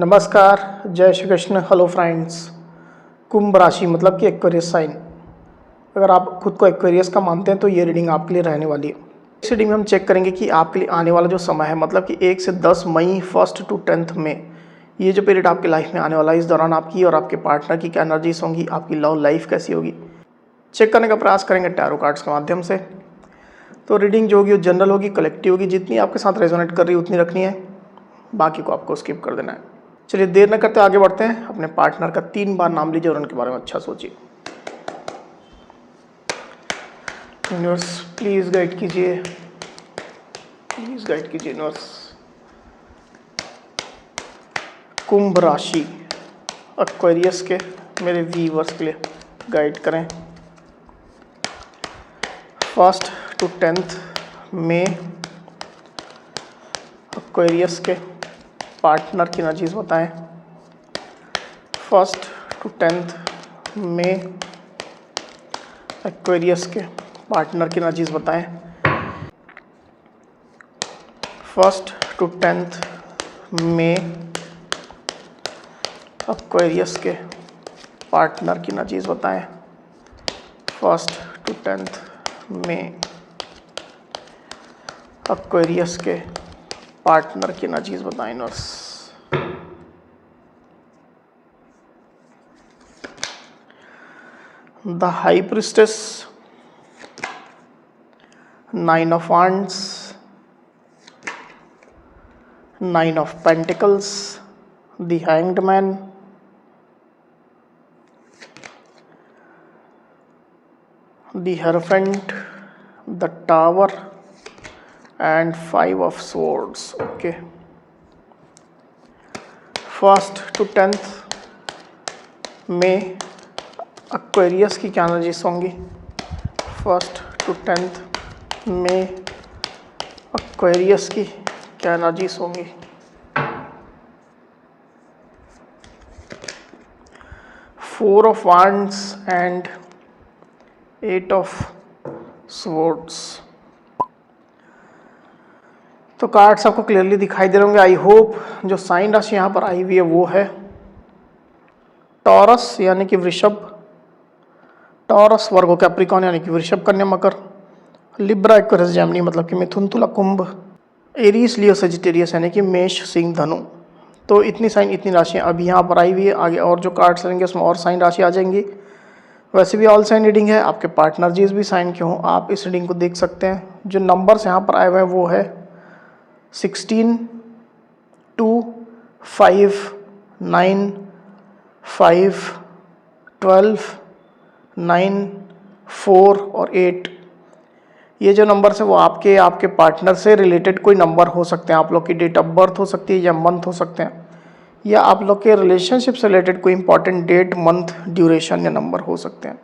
नमस्कार, जय Shri Krishna. Hello friends. Kumbh राशि मतलब कि एक्वेरियस साइन। अगर आप खुद को एक्वेरियस का मानते हैं तो ये रीडिंग आपके लिए रहने वाली है। इस रीडिंग में हम चेक करेंगे कि आपके लिए आने वाला जो समय है मतलब कि 1 से 10 मई 1 to 10 में ये जो पीरियड आपकी लाइफ में आने वाला है, इस दौरान आपकी और आपके पार्टनर की क्या एनर्जीज होंगी, आपकी लव लाइफ कैसी होगी, चेक करने का प्रयास करेंगे टैरो कार्ड्स के माध्यम से। तो रीडिंग जो होगी वो जनरल होगी, कलेक्टिव होगी, जितनी आपके साथ रेजोनेट कर रही है उतनी रखनी है, बाकी को आपको स्किप कर देना है। चलिए देर न करते आगे बढ़ते हैं। अपने पार्टनर का 3 बार नाम लीजिए और उनके बारे में अच्छा सोचिए। यूनिवर्स प्लीज गाइड कीजिए, प्लीज गाइड कीजिए यूनिवर्स। कुंभ राशि एक्वेरियस के मेरे व्यूअर्स के लिए गाइड करें 1 to 10 में एक्वेरियस के पार्टनर की एनर्जीज बताएं। 1 to 10 में एक्वेरियस के पार्टनर की एनर्जीज बताएं। 1 to 10 में एक्वेरियस के पार्टनर की एनर्जीज बताएं। 1 to 10 में एक्वेरियस के पार्टनर की एनर्जीज बताएं nurse. The high priestess, 9 of wands, 9 of pentacles, the hanged man, the hierophant, the tower and 5 of swords. Okay, 1 to 10 में एक्वेरियस की क्या एनर्जीज होंगी। 1 to 10 में एक्वेरियस की क्या एनर्जीज होंगी। Four of wands and 8 of swords। तो cards आपको क्लियरली दिखाई दे रहे होंगे। आई होप जो साइन राशि यहाँ पर आई हुई है वो है टॉरस यानी कि वृषभ, टॉरस वर्गो कैप्रिकॉन यानी कि वृषभ कन्या मकर, लिब्रा एक्वेरियस जेमिनी मतलब कि मिथुन तुला कुंभ, एरीज लियो सेजिटेरियस यानी कि मेष सिंह धनु। तो इतनी साइन, इतनी राशियाँ अभी यहाँ पर आई हुई है। आगे और जो कार्ड्स लेंगे उसमें और साइन राशि आ जाएंगी। वैसे भी ऑल साइन रीडिंग है, आपके पार्टनर जिस भी साइन के हों आप इस रीडिंग को देख सकते हैं। जो नंबर्स यहाँ पर आए हुए हैं वो है 16, 2, 5, 9, 5, 12, 9, 4 और 8। ये जो नंबर्स है वो आपके पार्टनर से रिलेटेड कोई नंबर हो सकते हैं। आप लोग की डेट ऑफ बर्थ हो सकती है या मंथ हो सकते हैं, या आप लोग के रिलेशनशिप से रिलेटेड कोई इंपॉर्टेंट डेट, मंथ, ड्यूरेशन या नंबर हो सकते हैं।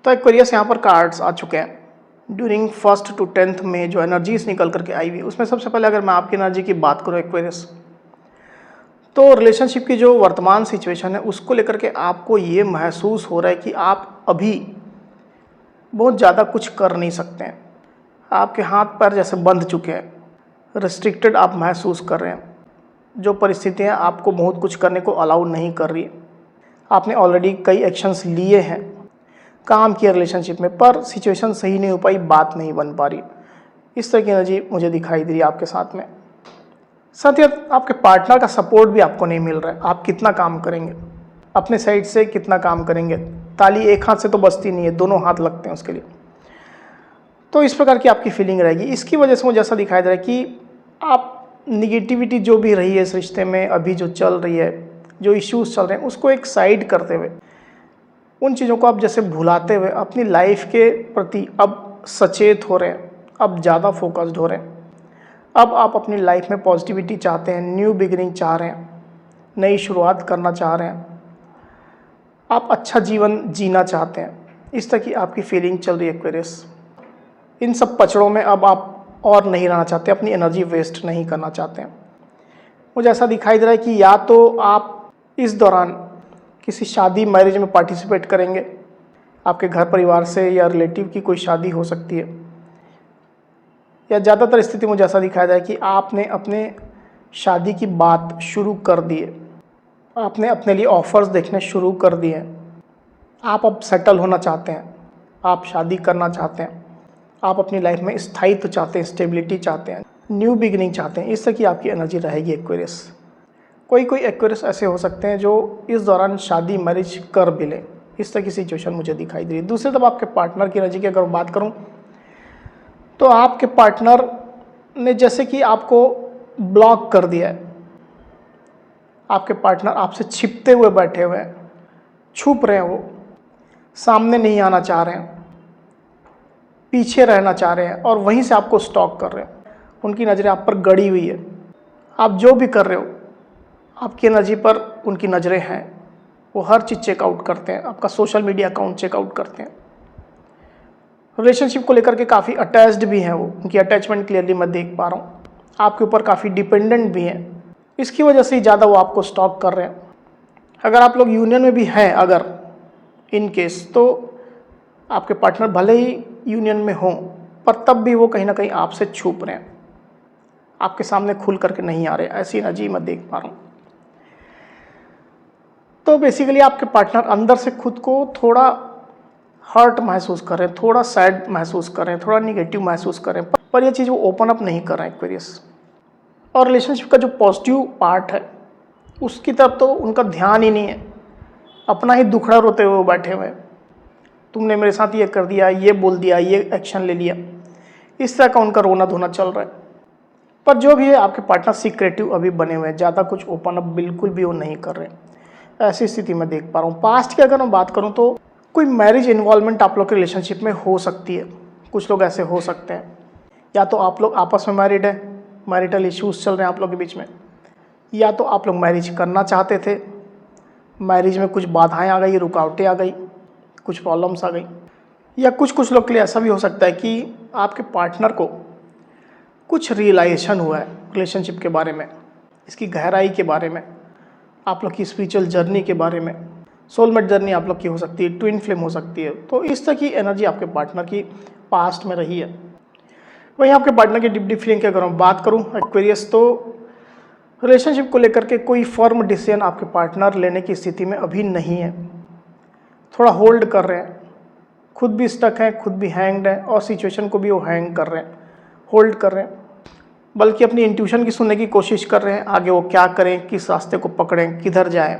तो एक्वेरियस यहाँ पर कार्ड्स आ चुके हैं। ड्यूरिंग 1 to 10 में जो एनर्जीज निकल करके आई हुई उसमें सबसे पहले अगर मैं आपकी एनर्जी की बात करूँ एक्वेरियस, तो रिलेशनशिप की जो वर्तमान सिचुएशन है उसको लेकर के आपको ये महसूस हो रहा है कि आप अभी बहुत ज़्यादा कुछ कर नहीं सकते हैं। आपके हाथ पैर जैसे बंध चुके हैं, रिस्ट्रिक्टेड आप महसूस कर रहे हैं। जो परिस्थितियाँ आपको बहुत कुछ करने को अलाउ नहीं कर रही है। आपने ऑलरेडी कई एक्शंस लिए हैं, काम किया रिलेशनशिप में, पर सिचुएशन सही नहीं हो पाई, बात नहीं बन पा रही। इस तरह की एनर्जी मुझे दिखाई दे रही है आपके साथ में। साथ ही आपके पार्टनर का सपोर्ट भी आपको नहीं मिल रहा है। आप कितना काम करेंगे, अपने साइड से कितना काम करेंगे, ताली एक हाथ से तो बजती नहीं है, दोनों हाथ लगते हैं उसके लिए। तो इस प्रकार की आपकी फीलिंग रहेगी। इसकी वजह से मुझे ऐसा दिखाई दे रहा है कि आप निगेटिविटी जो भी रही है इस रिश्ते में, अभी जो चल रही है, जो इश्यूज चल रहे हैं, उसको एक साइड करते हुए, उन चीज़ों को आप जैसे भुलाते हुए अपनी लाइफ के प्रति अब सचेत हो रहे हैं, अब ज़्यादा फोकस्ड हो रहे हैं। अब आप अपनी लाइफ में पॉजिटिविटी चाहते हैं, न्यू बिगिनिंग चाह रहे हैं, नई शुरुआत करना चाह रहे हैं, आप अच्छा जीवन जीना चाहते हैं। इस तरह की आपकी फीलिंग चल रही है एक्वेरियस। इन सब पचड़ों में अब आप और नहीं रहना चाहते, अपनी एनर्जी वेस्ट नहीं करना चाहते हैं। मुझे ऐसा दिखाई दे रहा है कि या तो आप इस दौरान किसी शादी, मैरिज में पार्टिसिपेट करेंगे, आपके घर परिवार से या रिलेटिव की कोई शादी हो सकती है, या ज़्यादातर स्थिति मुझे ऐसा दिखाया जाए कि आपने अपने शादी की बात शुरू कर दी है, आपने अपने लिए ऑफर्स देखने शुरू कर दिए हैं, आप अब सेटल होना चाहते हैं, आप शादी करना चाहते हैं, आप अपनी लाइफ में स्थायित्व चाहते हैं, स्टेबिलिटी चाहते हैं, न्यू बिगिनिंग चाहते हैं। इस तरह की आपकी एनर्जी रहेगी एक्वेरियस। कोई एक्वेरियस ऐसे हो सकते हैं जो इस दौरान शादी मैरिज कर भी लें, इस तरह की सिचुएशन मुझे दिखाई दे रही है। दूसरी तरफ आपके पार्टनर की एनर्जी की अगर बात करूं तो आपके पार्टनर ने जैसे कि आपको ब्लॉक कर दिया है, आपके पार्टनर आपसे छिपते हुए बैठे हुए हैं, छुप रहे हैं, वो सामने नहीं आना चाह रहे हैं, पीछे रहना चाह रहे हैं और वहीं से आपको स्टॉक कर रहे हैं। उनकी नज़रें आप पर गड़ी हुई है, आप जो भी कर रहे हो आपकी एनर्जी पर उनकी नज़रें हैं, वो हर चीज़ चेकआउट करते हैं, आपका सोशल मीडिया अकाउंट चेकआउट करते हैं। रिलेशनशिप को लेकर के काफ़ी अटैच्ड भी हैं वो, उनकी अटैचमेंट क्लियरली मैं देख पा रहा हूँ, आपके ऊपर काफ़ी डिपेंडेंट भी हैं। इसकी वजह से ही ज़्यादा वो आपको स्टॉक कर रहे हैं। अगर आप लोग यूनियन में भी हैं, अगर इन केस, तो आपके पार्टनर भले ही यूनियन में हों पर तब भी वो कहीं ना कहीं आपसे छुप रहे हैं, आपके सामने खुल करके नहीं आ रहे, ऐसी एनर्जी मैं देख पा रहा हूँ। तो बेसिकली आपके पार्टनर अंदर से खुद को थोड़ा हर्ट महसूस कर रहे हैं, थोड़ा सैड महसूस कर रहे हैं, थोड़ा निगेटिव महसूस कर रहे हैं, पर यह चीज़ वो ओपन अप नहीं कर रहे हैं एक्वेरियस। और रिलेशनशिप का जो पॉजिटिव पार्ट है उसकी तरफ तो उनका ध्यान ही नहीं है, अपना ही दुखड़ा रोते हुए वो बैठे हुए हैं, तुमने मेरे साथ ये कर दिया, ये बोल दिया, ये एक्शन ले लिया, इस तरह का उनका रोना धोना चल रहा है। पर जो भी है आपके पार्टनर सीक्रेटिव अभी बने हुए हैं, ज़्यादा कुछ ओपन अप बिल्कुल भी वो नहीं कर रहे हैं, ऐसी स्थिति में देख पा रहा हूँ। पास्ट की अगर मैं बात करूँ तो कोई मैरिज इन्वॉल्वमेंट आप लोग के रिलेशनशिप में हो सकती है। कुछ लोग ऐसे हो सकते हैं, या तो आप लोग आपस में मैरिड है, मैरिटल इश्यूज चल रहे हैं आप लोग के बीच में, या तो आप लोग मैरिज करना चाहते थे, मैरिज में कुछ बाधाएं आ गई, रुकावटें आ गई, कुछ प्रॉब्लम्स आ गई, या कुछ लोग के लिए ऐसा भी हो सकता है कि आपके पार्टनर को कुछ रियलाइजेशन हुआ है रिलेशनशिप के बारे में, इसकी गहराई के बारे में, आप लोग की स्पिरिचुअल जर्नी के बारे में, सोलमेट जर्नी आप लोग की हो सकती है, ट्विन फ्लेम हो सकती है। तो इस तरह की एनर्जी आपके पार्टनर की पास्ट में रही है। वहीं आपके पार्टनर की डीप फीलिंग की अगर मैं बात करूं एक्वेरियस, तो रिलेशनशिप को लेकर के कोई फर्म डिसीजन आपके पार्टनर लेने की स्थिति में अभी नहीं है, थोड़ा होल्ड कर रहे हैं, खुद भी स्टक हैं, खुद भी हैंग्ड हैं और सिचुएशन को भी वो हैंग कर रहे हैं, होल्ड कर रहे हैं, बल्कि अपनी इंट्यूशन की सुनने की कोशिश कर रहे हैं, आगे वो क्या करें, किस रास्ते को पकड़ें, किधर जाएं,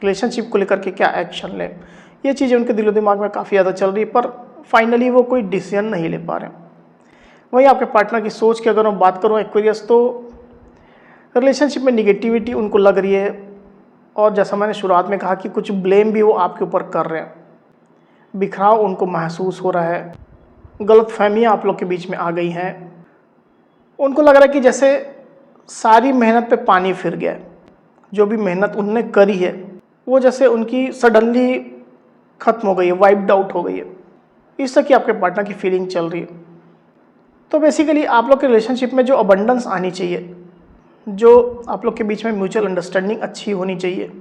रिलेशनशिप को लेकर के क्या एक्शन लें। ये चीज़ें उनके दिलो दिमाग में काफ़ी ज़्यादा चल रही है, पर फाइनली वो कोई डिसीजन नहीं ले पा रहे हैं। वहीं आपके पार्टनर की सोच की अगर मैं बात करूँ एक्वेरियस, तो रिलेशनशिप में निगेटिविटी उनको लग रही है, और जैसा मैंने शुरुआत में कहा कि कुछ ब्लेम भी वो आपके ऊपर कर रहे हैं, बिखराव उनको महसूस हो रहा है, गलतफहमियां आप लोग के बीच में आ गई हैं। उनको लग रहा है कि जैसे सारी मेहनत पे पानी फिर गया है, जो भी मेहनत उनने करी है वो जैसे उनकी सडनली खत्म हो गई है, वाइप्ड आउट हो गई है। इस तरह की आपके पार्टनर की फीलिंग चल रही है। तो बेसिकली आप लोग के रिलेशनशिप में जो अबंडेंस आनी चाहिए, जो आप लोग के बीच में म्यूचुअल अंडरस्टैंडिंग अच्छी होनी चाहिए,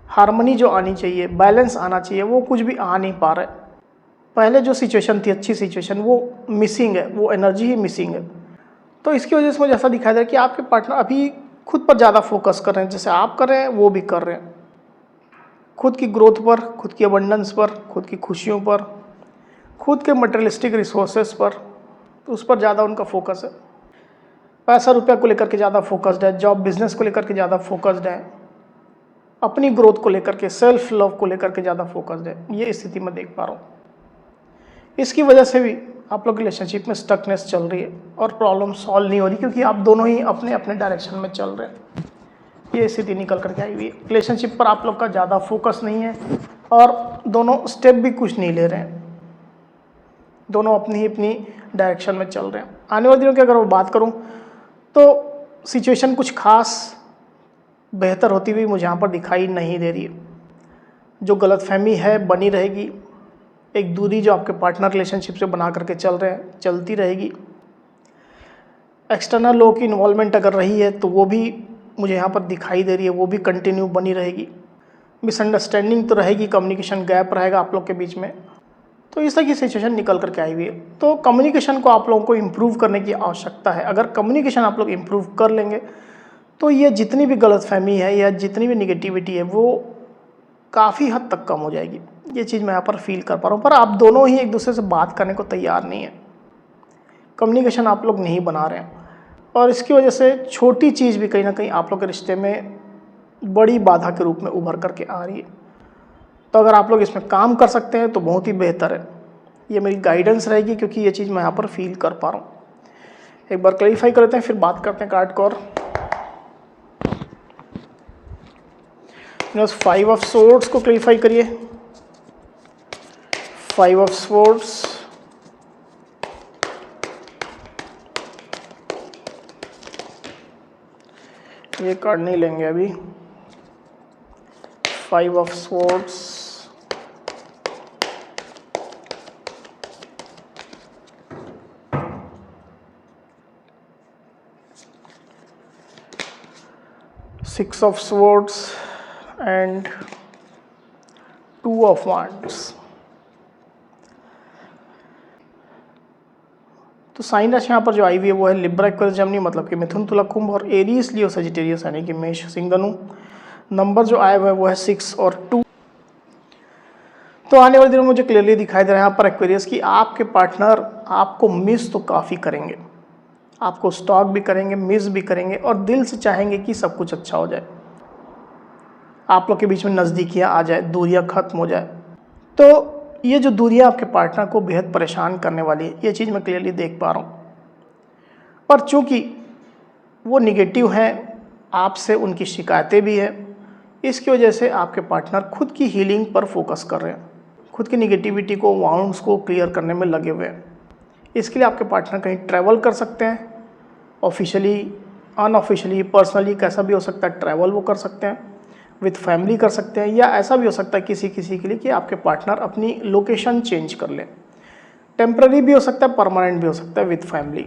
हार्मनी जो आनी चाहिए, बैलेंस आना चाहिए, वो कुछ भी आ नहीं पा रहा है। पहले जो सिचुएशन थी, अच्छी सिचुएशन, वो मिसिंग है, वो एनर्जी ही मिसिंग है। तो इसकी वजह से मुझे ऐसा दिखाई दे रहा है कि आपके पार्टनर अभी खुद पर ज़्यादा फोकस कर रहे हैं, जैसे आप कर रहे हैं वो भी कर रहे हैं, खुद की ग्रोथ पर, खुद की अबंडेंस पर, खुद की खुशियों पर, खुद के मटेरियलिस्टिक रिसोर्सेज पर, तो उस पर ज़्यादा उनका फोकस है। पैसा रुपया को लेकर के ज़्यादा फोकस्ड है, जॉब बिजनेस को लेकर के ज़्यादा फोकस्ड है, अपनी ग्रोथ को लेकर के, सेल्फ लव को लेकर के ज़्यादा फोकस्ड है। ये स्थिति मैं देख पा रहा हूँ। इसकी वजह से भी आप लोग रिलेशनशिप में स्टकनेस चल रही है और प्रॉब्लम सॉल्व नहीं हो रही, क्योंकि आप दोनों ही अपने अपने डायरेक्शन में चल रहे हैं। ये स्थिति निकल करके आई हुई है। रिलेशनशिप पर आप लोग का ज़्यादा फोकस नहीं है और दोनों स्टेप भी कुछ नहीं ले रहे हैं, दोनों अपनी ही अपनी डायरेक्शन में चल रहे हैं। आने वाले दिनों की अगर मैं बात करूं तो सिचुएशन कुछ खास बेहतर होती हुई मुझे यहाँ पर दिखाई नहीं दे रही है। जो गलतफहमी है बनी रहेगी, एक दूरी जो आपके पार्टनर रिलेशनशिप से बना करके चल रहे हैं चलती रहेगी। एक्सटर्नल लोगों की इन्वॉल्वमेंट अगर रही है तो वो भी मुझे यहाँ पर दिखाई दे रही है, वो भी कंटिन्यू बनी रहेगी। मिसअंडरस्टैंडिंग तो रहेगी, कम्युनिकेशन गैप रहेगा आप लोग के बीच में, तो इस तरह की सिचुएशन निकल करके आई हुई है। तो कम्युनिकेशन को आप लोगों को इम्प्रूव करने की आवश्यकता है। अगर कम्युनिकेशन आप लोग इम्प्रूव कर लेंगे तो ये जितनी भी गलतफहमी है या जितनी भी निगेटिविटी है वो काफ़ी हद तक कम हो जाएगी। ये चीज़ मैं यहाँ पर फील कर पा रहा हूँ। पर आप दोनों ही एक दूसरे से बात करने को तैयार नहीं है, कम्युनिकेशन आप लोग नहीं बना रहे हैं, और इसकी वजह से छोटी चीज़ भी कहीं ना कहीं आप लोग के रिश्ते में बड़ी बाधा के रूप में उभर करके आ रही है। तो अगर आप लोग इसमें काम कर सकते हैं तो बहुत ही बेहतर है। ये मेरी गाइडेंस रहेगी क्योंकि ये चीज़ मैं यहाँ पर फील कर पा रहा हूँ। एक बार क्लैरिफाई करते हैं, फिर बात करते हैं कार्ड को। और 5 ऑफ सोर्ड्स को क्लैरिफाई करिए। 5 ऑफ सोर्ड्स, ये कार्ड नहीं लेंगे अभी। 5 of swords, 6 of swords and 2 of wands। तो साइन राशि यहाँ पर जो आई हुई है वो है लिब्रा, एक्वेरियस, जेमिनी, मतलब कि मिथुन, तुला, कुंभ, और एरीज, लियो, सजिटेरियस यानी कि मेष, सिंह, धनु। नंबर जो आए हुए हैं वो है 6 और 2। तो आने वाले दिनों में मुझे क्लियरली दिखाई दे रहा है यहाँ पर एक्वेरियस की आपके पार्टनर आपको मिस तो काफ़ी करेंगे, आपको स्टॉक भी करेंगे, मिस भी करेंगे, और दिल से चाहेंगे कि सब कुछ अच्छा हो जाए, आप लोग के बीच में नज़दीकियाँ आ जाए, दूरियाँ खत्म हो जाए। तो ये जो दूरियाँ आपके पार्टनर को बेहद परेशान करने वाली है, ये चीज़ मैं क्लियरली देख पा रहा हूँ। और चूँकि वो निगेटिव हैं, आपसे उनकी शिकायतें भी हैं, इसकी वजह से आपके पार्टनर खुद की हीलिंग पर फोकस कर रहे हैं, खुद की निगेटिविटी को, वाउंड्स को क्लियर करने में लगे हुए हैं। इसके लिए आपके पार्टनर कहीं ट्रैवल कर सकते हैं, ऑफिशियली, अनऑफिशियली, पर्सनली, कैसा भी हो सकता है ट्रैवल वो कर सकते हैं, विथ फैमिली कर सकते हैं, या ऐसा भी हो सकता है किसी किसी के लिए कि आपके पार्टनर अपनी लोकेशन चेंज कर लें। टेम्पररी भी हो सकता है, परमानेंट भी हो सकता है विथ फैमिली,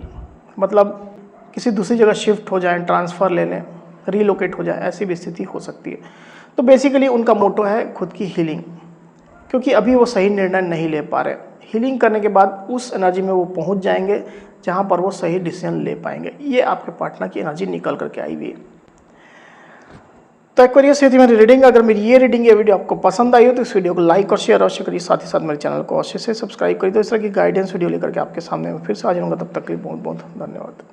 मतलब किसी दूसरी जगह शिफ्ट हो जाएं, ट्रांसफ़र ले लें, रीलोकेट हो जाए, ऐसी भी स्थिति हो सकती है। तो बेसिकली उनका मोटो है खुद की हीलिंग, क्योंकि अभी वो सही निर्णय नहीं ले पा रहे। हीलिंग करने के बाद उस एनर्जी में वो पहुंच जाएंगे जहां पर वो सही डिसीजन ले पाएंगे। ये आपके पार्टनर की एनर्जी निकल करके आई हुई है। तो एक्वेरियस ये थी मेरी रीडिंग। अगर मेरी ये रीडिंग, ये वीडियो आपको पसंद आई हो तो इस वीडियो को लाइक और शेयर अवश्य करिए, साथ ही साथ मेरे चैनल को अवश्य से सब्सक्राइब करिए। तो इस तरह की गाइडेंस वीडियो लेकर के आपके सामने मैं फिर से हाजिर होऊंगा। तब तक के लिए बहुत बहुत धन्यवाद।